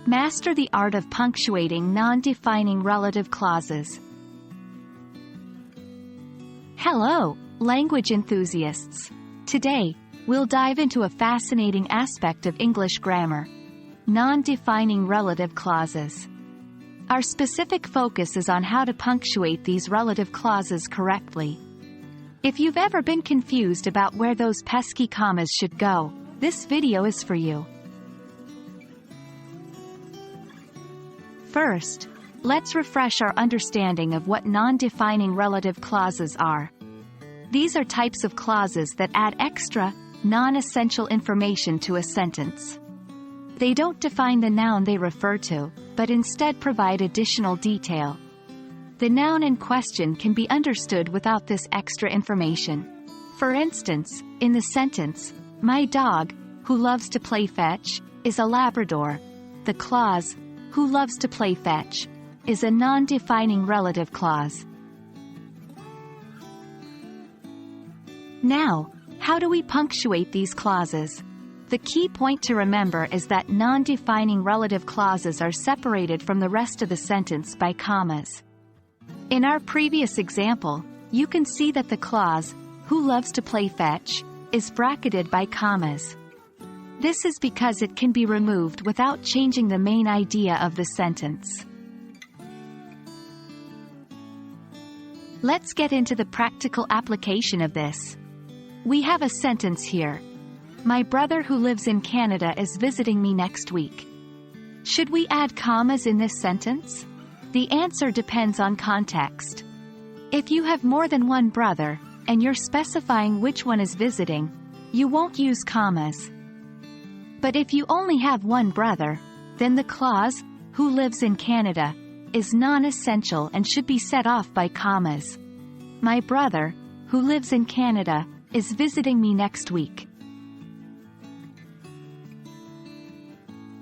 Master the art of punctuating non-defining relative clauses. Hello, language enthusiasts. Today, we'll dive into a fascinating aspect of English grammar: non-defining relative clauses. Our specific focus is on how to punctuate these relative clauses correctly. If you've ever been confused about where those pesky commas should go, this video is for you. First, let's refresh our understanding of what non-defining relative clauses are. These are types of clauses that add extra, non-essential information to a sentence. They don't define the noun they refer to, but instead provide additional detail. The noun in question can be understood without this extra information. For instance, in the sentence, "My dog, who loves to play fetch, is a Labrador," the clause, "who loves to play fetch," is a non-defining relative clause. Now, how do we punctuate these clauses? The key point to remember is that non-defining relative clauses are separated from the rest of the sentence by commas. In our previous example, you can see that the clause, "who loves to play fetch," is bracketed by commas. This is because it can be removed without changing the main idea of the sentence. Let's get into the practical application of this. We have a sentence here. "My brother who lives in Canada is visiting me next week." Should we add commas in this sentence? The answer depends on context. If you have more than one brother, and you're specifying which one is visiting, you won't use commas. But if you only have one brother, then the clause, "who lives in Canada," is non-essential and should be set off by commas. "My brother, who lives in Canada, is visiting me next week."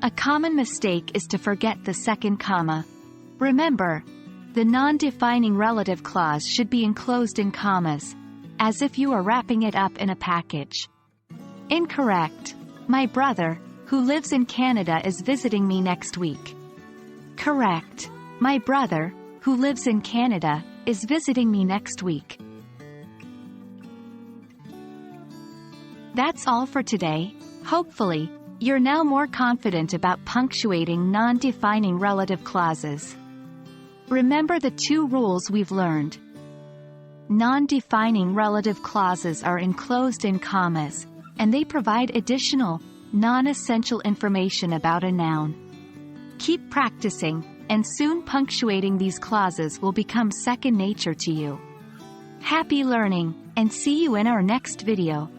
A common mistake is to forget the second comma. Remember, the non-defining relative clause should be enclosed in commas, as if you are wrapping it up in a package. Incorrect. "My brother, who lives in Canada, is visiting me next week." Correct. "My brother, who lives in Canada, is visiting me next week." That's all for today. Hopefully, you're now more confident about punctuating non-defining relative clauses. Remember the two rules we've learned. Non-defining relative clauses are enclosed in commas, and they provide additional, non-essential information about a noun. Keep practicing, and soon punctuating these clauses will become second nature to you. Happy learning, and see you in our next video.